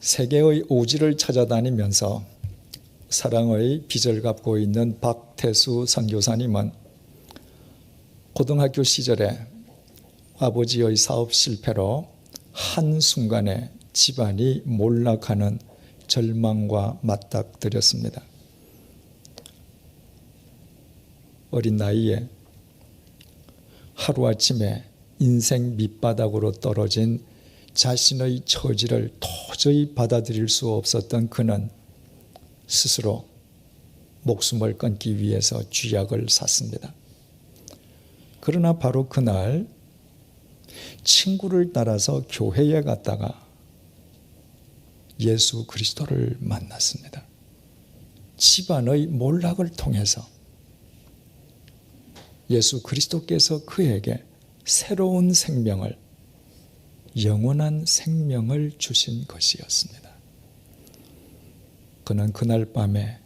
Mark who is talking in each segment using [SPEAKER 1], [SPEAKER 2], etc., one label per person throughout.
[SPEAKER 1] 세계의 오지를 찾아다니면서 사랑의 빚을 갚고 있는 박태수 선교사님은 고등학교 시절에 아버지의 사업 실패로 한순간에 집안이 몰락하는 절망과 맞닥뜨렸습니다. 어린 나이에 하루아침에 인생 밑바닥으로 떨어진 자신의 처지를 도저히 받아들일 수 없었던 그는 스스로 목숨을 끊기 위해서 쥐약을 샀습니다. 그러나 바로 그날 친구를 따라서 교회에 갔다가 예수 그리스도를 만났습니다. 집안의 몰락을 통해서 예수 그리스도께서 그에게 새로운 생명을, 영원한 생명을 주신 것이었습니다. 그는 그날 밤에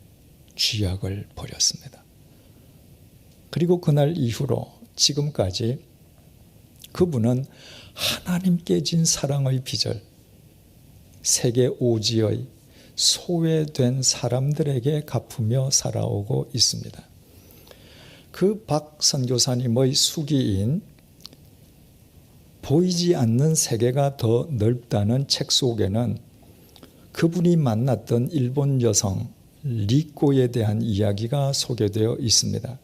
[SPEAKER 1] 쥐약을 버렸습니다. 그리고 그날 이후로 지금까지 그분은 하나님께 진 사랑의 빚을 세계 오지의 소외된 사람들에게 갚으며 살아오고 있습니다. 그 박 선교사님의 수기인 보이지 않는 세계가 더 넓다는 책 속에는 그분이 만났던 일본 여성 리꼬에 대한 이야기가 소개되어 있습니다.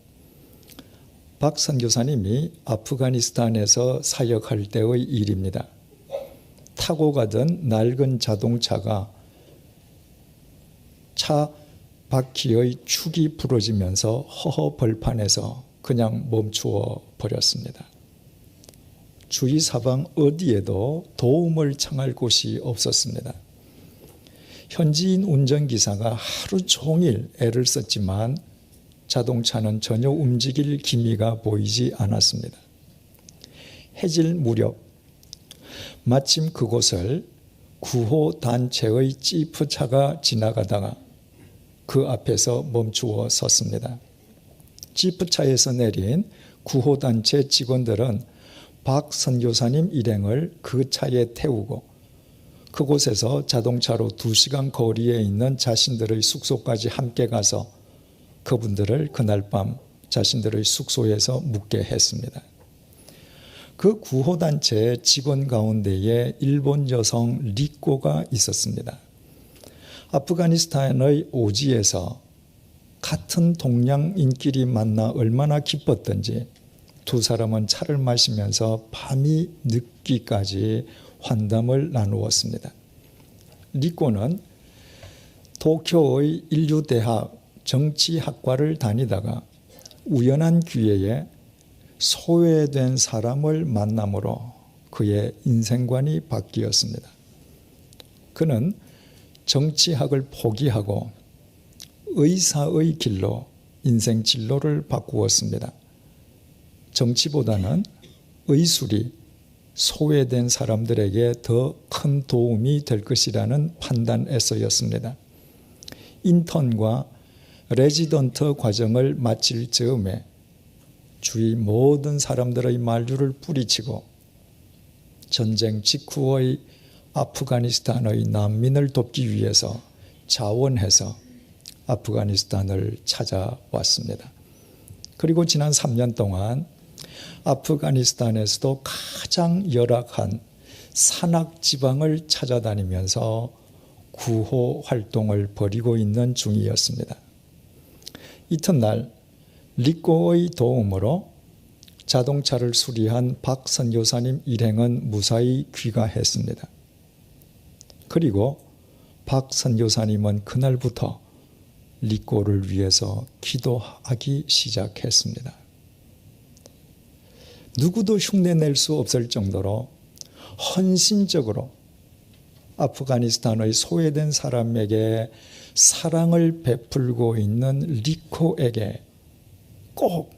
[SPEAKER 1] 박 선교사님이 아프가니스탄에서 사역할 때의 일입니다. 타고 가던 낡은 자동차가 차 바퀴의 축이 부러지면서 허허벌판에서 그냥 멈추어 버렸습니다. 주위 사방 어디에도 도움을 청할 곳이 없었습니다. 현지인 운전기사가 하루 종일 애를 썼지만 자동차는 전혀 움직일 기미가 보이지 않았습니다. 해질 무렵 마침 그곳을 구호단체의 지프차가 지나가다가 그 앞에서 멈추어 섰습니다. 지프차에서 내린 구호단체 직원들은 박 선교사님 일행을 그 차에 태우고 그곳에서 자동차로 2시간 거리에 있는 자신들의 숙소까지 함께 가서 그분들을 그날 밤 자신들의 숙소에서 묵게 했습니다. 그 구호단체 직원 가운데에 일본 여성 리꼬가 있었습니다. 아프가니스탄의 오지에서 같은 동양인끼리 만나 얼마나 기뻤던지 두 사람은 차를 마시면서 밤이 늦기까지 환담을 나누었습니다. 리꼬는 도쿄의 인류대학 정치학과를 다니다가 우연한 기회에 소외된 사람을 만남으로 그의 인생관이 바뀌었습니다. 그는 정치학을 포기하고 의사의 길로 인생 진로를 바꾸었습니다. 정치보다는 의술이 소외된 사람들에게 더 큰 도움이 될 것이라는 판단에서였습니다. 인턴과 레지던트 과정을 마칠 즈음에 주위 모든 사람들의 만류를 뿌리치고 전쟁 직후의 아프가니스탄의 난민을 돕기 위해서 자원해서 아프가니스탄을 찾아왔습니다. 그리고 지난 3년 동안 아프가니스탄에서도 가장 열악한 산악지방을 찾아다니면서 구호 활동을 벌이고 있는 중이었습니다. 이튿날 리꼬의 도움으로 자동차를 수리한 박 선교사님 일행은 무사히 귀가했습니다. 그리고 박 선교사님은 그날부터 리꼬를 위해서 기도하기 시작했습니다. 누구도 흉내낼 수 없을 정도로 헌신적으로 아프가니스탄의 소외된 사람에게 사랑을 베풀고 있는 리코에게 꼭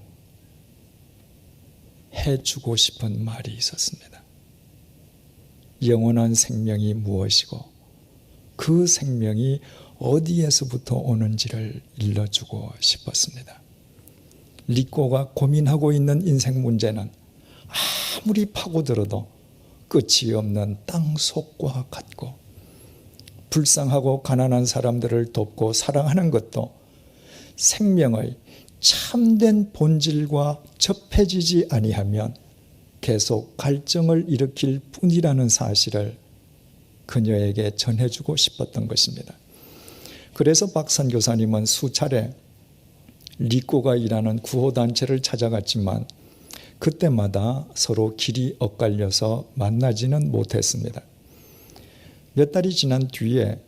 [SPEAKER 1] 해주고 싶은 말이 있었습니다. 영원한 생명이 무엇이고 그 생명이 어디에서부터 오는지를 일러주고 싶었습니다. 리꼬가 고민하고 있는 인생 문제는 아무리 파고들어도 끝이 없는 땅속과 같고 불쌍하고 가난한 사람들을 돕고 사랑하는 것도 생명의 참된 본질과 접해지지 아니하면 계속 갈증을 일으킬 뿐이라는 사실을 그녀에게 전해주고 싶었던 것입니다. 그래서 박 선교사님은 수차례 리꼬가 일하는 구호단체를 찾아갔지만 그때마다 서로 길이 엇갈려서 만나지는 못했습니다. 몇 달이 지난 뒤에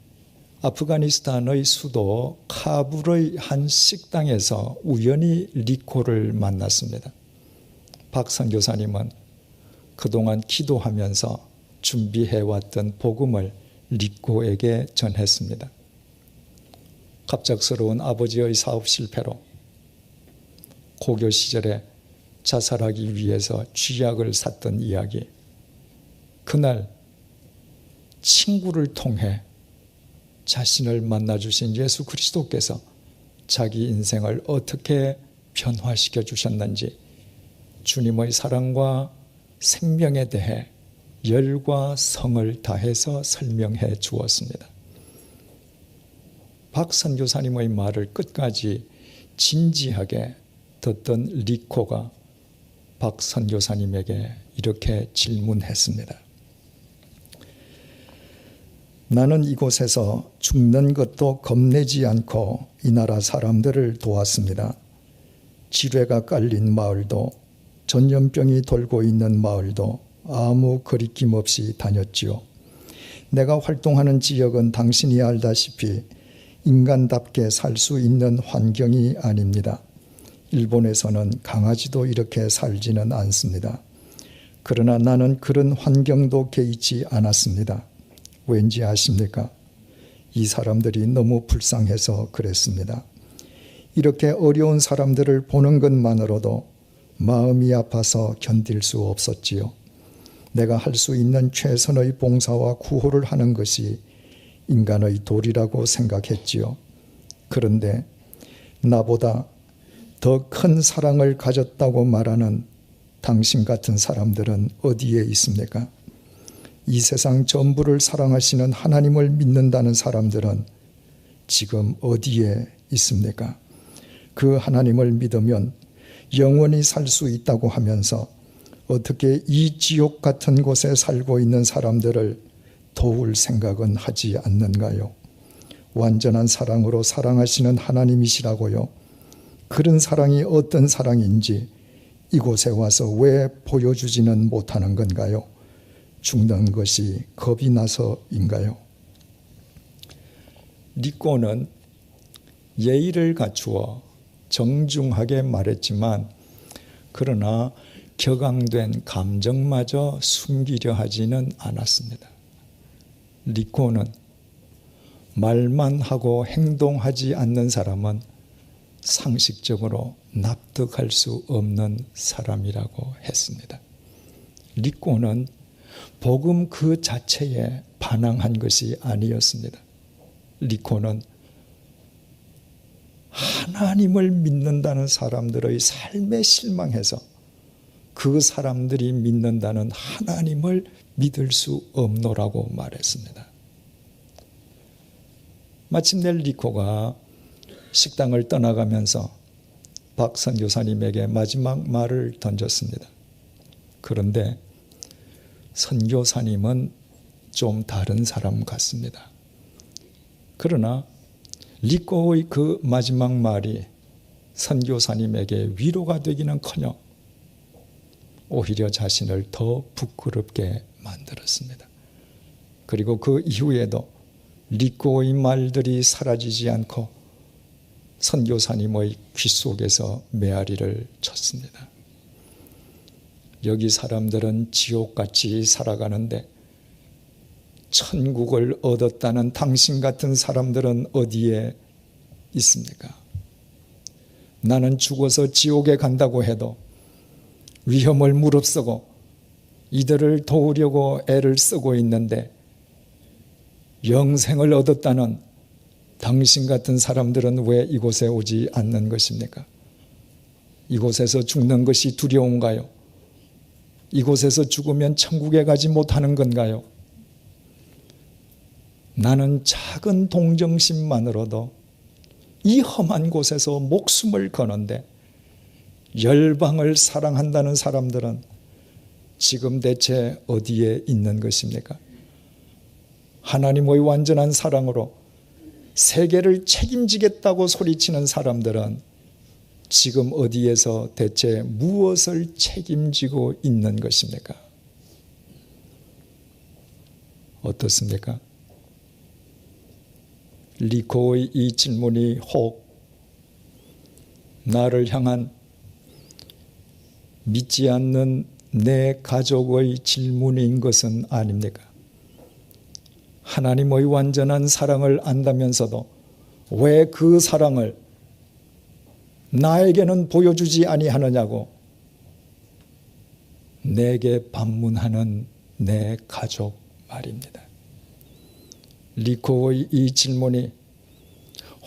[SPEAKER 1] 아프가니스탄의 수도 카불의 한 식당에서 우연히 리코를 만났습니다. 박 선교사님은 그동안 기도하면서 준비해왔던 복음을 리코에게 전했습니다. 갑작스러운 아버지의 사업 실패로 고교 시절에 자살하기 위해서 쥐약을 샀던 이야기, 그날 친구를 통해 자신을 만나주신 예수 그리스도께서 자기 인생을 어떻게 변화시켜 주셨는지 주님의 사랑과 생명에 대해 열과 성을 다해서 설명해 주었습니다. 박 선교사님의 말을 끝까지 진지하게 듣던 리코가 박 선교사님에게 이렇게 질문했습니다. 나는 이곳에서 죽는 것도 겁내지 않고 이 나라 사람들을 도왔습니다. 지뢰가 깔린 마을도 전염병이 돌고 있는 마을도 아무 거리낌 없이 다녔지요. 내가 활동하는 지역은 당신이 알다시피 인간답게 살 수 있는 환경이 아닙니다. 일본에서는 강아지도 이렇게 살지는 않습니다. 그러나 나는 그런 환경도 개의치 않았습니다. 왠지 아십니까? 이 사람들이 너무 불쌍해서 그랬습니다. 이렇게 어려운 사람들을 보는 것만으로도 마음이 아파서 견딜 수 없었지요. 내가 할 수 있는 최선의 봉사와 구호를 하는 것이 인간의 도리라고 생각했지요. 그런데 나보다 더 큰 사랑을 가졌다고 말하는 당신 같은 사람들은 어디에 있습니까? 이 세상 전부를 사랑하시는 하나님을 믿는다는 사람들은 지금 어디에 있습니까? 그 하나님을 믿으면 영원히 살 수 있다고 하면서 어떻게 이 지옥 같은 곳에 살고 있는 사람들을 도울 생각은 하지 않는가요? 완전한 사랑으로 사랑하시는 하나님이시라고요. 그런 사랑이 어떤 사랑인지 이곳에 와서 왜 보여주지는 못하는 건가요? 죽는 것이 겁이 나서인가요? 리꼬는 예의를 갖추어 정중하게 말했지만 그러나 격앙된 감정마저 숨기려 하지는 않았습니다. 리코는 말만 하고 행동하지 않는 사람은 상식적으로 납득할 수 없는 사람이라고 했습니다. 리코는 복음 그 자체에 반항한 것이 아니었습니다. 리코는 하나님을 믿는다는 사람들의 삶에 실망해서 그 사람들이 믿는다는 하나님을 믿을 수 없노라고 말했습니다. 마침내 리코가 식당을 떠나가면서 박 선교사님에게 마지막 말을 던졌습니다. 그런데 선교사님은 좀 다른 사람 같습니다. 그러나 리코의 그 마지막 말이 선교사님에게 위로가 되기는커녕 오히려 자신을 더 부끄럽게 만들었습니다. 그리고 그 이후에도 리코의 말들이 사라지지 않고 선교사님의 귀 속에서 메아리를 쳤습니다. 여기 사람들은 지옥같이 살아가는데 천국을 얻었다는 당신 같은 사람들은 어디에 있습니까? 나는 죽어서 지옥에 간다고 해도 위험을 무릅쓰고 이들을 도우려고 애를 쓰고 있는데 영생을 얻었다는 당신 같은 사람들은 왜 이곳에 오지 않는 것입니까? 이곳에서 죽는 것이 두려운가요? 이곳에서 죽으면 천국에 가지 못하는 건가요? 나는 작은 동정심만으로도 이 험한 곳에서 목숨을 거는데 열방을 사랑한다는 사람들은 지금 대체 어디에 있는 것입니까? 하나님의 완전한 사랑으로 세계를 책임지겠다고 소리치는 사람들은 지금 어디에서 대체 무엇을 책임지고 있는 것입니까? 어떻습니까? 리코의 이 질문이 혹 나를 향한 믿지 않는 내 가족의 질문인 것은 아닙니까? 하나님의 완전한 사랑을 안다면서도 왜 그 사랑을 나에게는 보여주지 아니하느냐고 내게 반문하는 내 가족 말입니다. 리코의 이 질문이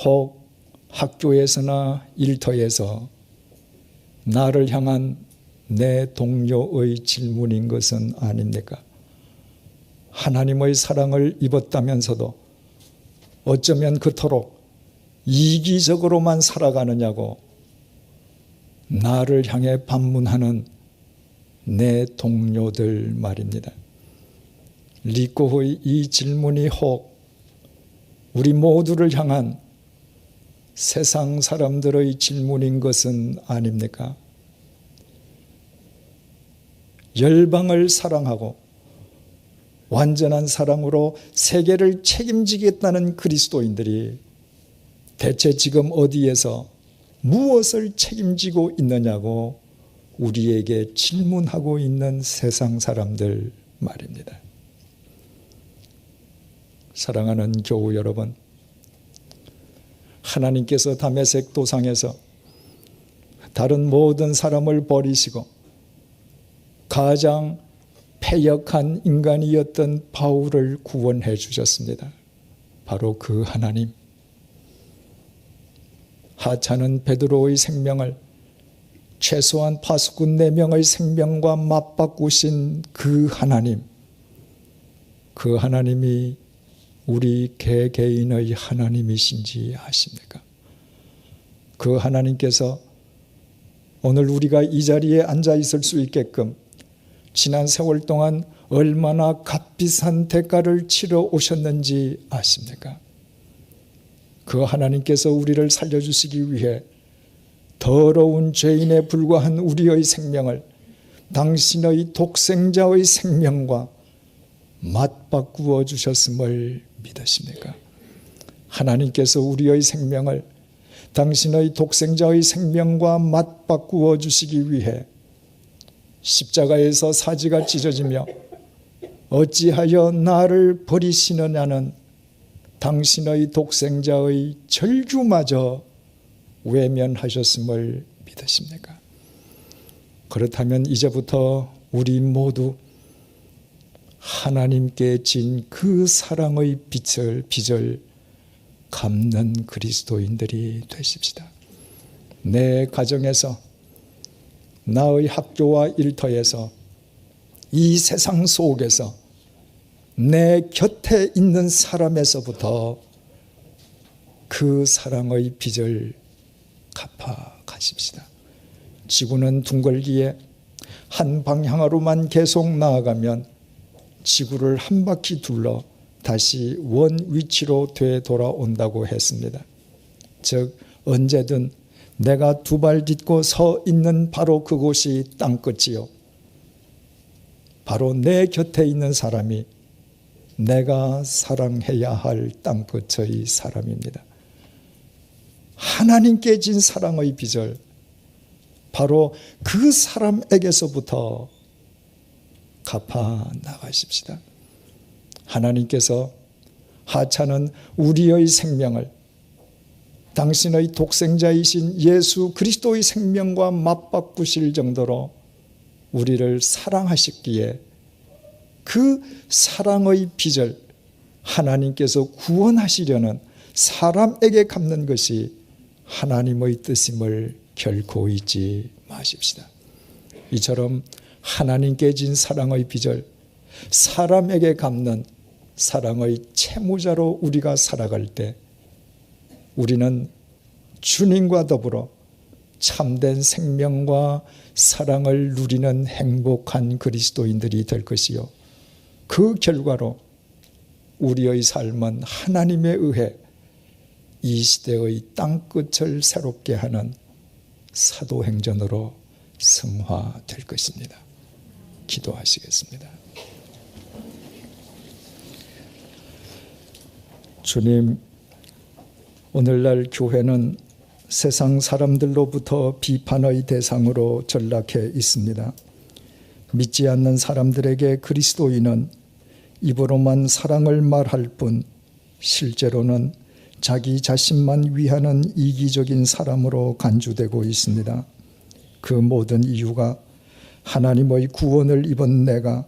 [SPEAKER 1] 혹 학교에서나 일터에서 나를 향한 내 동료의 질문인 것은 아닙니까? 하나님의 사랑을 입었다면서도 어쩌면 그토록 이기적으로만 살아가느냐고 나를 향해 반문하는 내 동료들 말입니다. 리코의 이 질문이 혹 우리 모두를 향한 세상 사람들의 질문인 것은 아닙니까? 열방을 사랑하고 완전한 사랑으로 세계를 책임지겠다는 그리스도인들이 대체 지금 어디에서 무엇을 책임지고 있느냐고 우리에게 질문하고 있는 세상 사람들 말입니다. 사랑하는 교우 여러분, 하나님께서 다메섹 도상에서 다른 모든 사람을 버리시고 가장 패역한 인간이었던 바울을 구원해 주셨습니다. 바로 그 하나님, 하찮은 베드로의 생명을 최소한 파수꾼 4명의 생명과 맞바꾸신 그 하나님, 그 하나님이 우리 개개인의 하나님이신지 아십니까? 그 하나님께서 오늘 우리가 이 자리에 앉아 있을 수 있게끔 지난 세월 동안 얼마나 값비싼 대가를 치러 오셨는지 아십니까? 그 하나님께서 우리를 살려주시기 위해 더러운 죄인에 불과한 우리의 생명을 당신의 독생자의 생명과 맞바꾸어 주셨음을 믿으십니까? 하나님께서 우리의 생명을 당신의 독생자의 생명과 맞바꾸어 주시기 위해 십자가에서 사지가 찢어지며 어찌하여 나를 버리시느냐는 당신의 독생자의 절규마저 외면하셨음을 믿으십니까? 그렇다면 이제부터 우리 모두 하나님께 진 그 사랑의 빚을 갚는 그리스도인들이 되십시다. 내 가정에서, 나의 학교와 일터에서, 이 세상 속에서, 내 곁에 있는 사람에서부터 그 사랑의 빚을 갚아 가십시다. 지구는 둥글기에 한 방향으로만 계속 나아가면 지구를 한 바퀴 둘러 다시 원 위치로 되돌아온다고 했습니다. 즉 언제든 내가 2발 딛고 서 있는 바로 그곳이 땅끝이요, 바로 내 곁에 있는 사람이 내가 사랑해야 할 땅끝의 사람입니다. 하나님께 진 사랑의 빚을 바로 그 사람에게서부터 갚아 나가십시다. 하나님께서 하찮은 우리의 생명을 당신의 독생자이신 예수 그리스도의 생명과 맞바꾸실 정도로 우리를 사랑하셨기에 그 사랑의 빚을 하나님께서 구원하시려는 사람에게 갚는 것이 하나님의 뜻임을 결코 잊지 마십시다. 이처럼 하나님께 진 사랑의 빚을 사람에게 갚는 사랑의 채무자로 우리가 살아갈 때 우리는 주님과 더불어 참된 생명과 사랑을 누리는 행복한 그리스도인들이 될 것이요, 그 결과로 우리의 삶은 하나님에 의해 이 시대의 땅끝을 새롭게 하는 사도행전으로 승화될 것입니다. 기도하시겠습니다. 주님, 오늘날 교회는 세상 사람들로부터 비판의 대상으로 전락해 있습니다. 믿지 않는 사람들에게 그리스도인은 입으로만 사랑을 말할 뿐 실제로는 자기 자신만 위하는 이기적인 사람으로 간주되고 있습니다. 그 모든 이유가 하나님의 구원을 입은 내가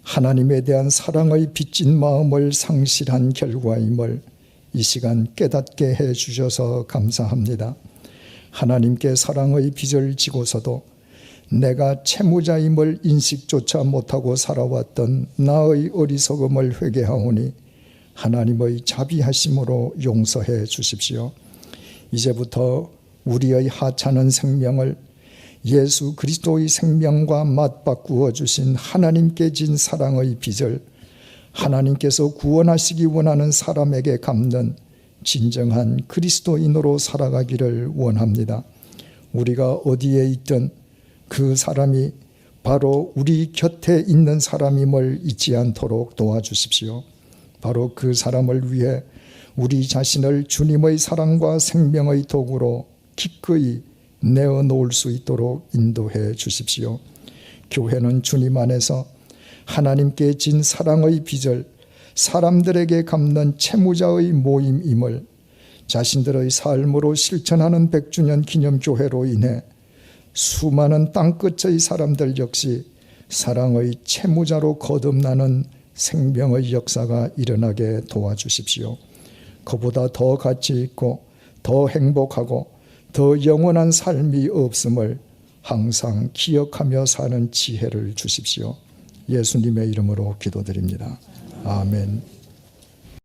[SPEAKER 1] 하나님에 대한 사랑의 빚진 마음을 상실한 결과임을 이 시간 깨닫게 해 주셔서 감사합니다. 하나님께 사랑의 빚을 지고서도 내가 채무자임을 인식조차 못하고 살아왔던 나의 어리석음을 회개하오니 하나님의 자비하심으로 용서해 주십시오. 이제부터 우리의 하찮은 생명을 예수 그리스도의 생명과 맞바꾸어 주신 하나님께 진 사랑의 빚을 하나님께서 구원하시기 원하는 사람에게 갚는 진정한 그리스도인으로 살아가기를 원합니다. 우리가 어디에 있든 그 사람이 바로 우리 곁에 있는 사람임을 잊지 않도록 도와주십시오. 바로 그 사람을 위해 우리 자신을 주님의 사랑과 생명의 도구로 기꺼이 내어놓을 수 있도록 인도해 주십시오. 교회는 주님 안에서 하나님께 진 사랑의 빚을 사람들에게 갚는 채무자의 모임임을 자신들의 삶으로 실천하는 100주년 기념교회로 인해 수많은 땅끝의 사람들 역시 사랑의 채무자로 거듭나는 생명의 역사가 일어나게 도와주십시오. 그보다 더 가치 있고 더 행복하고 더 영원한 삶이 없음을 항상 기억하며 사는 지혜를 주십시오. 예수님의 이름으로 기도드립니다. 아멘.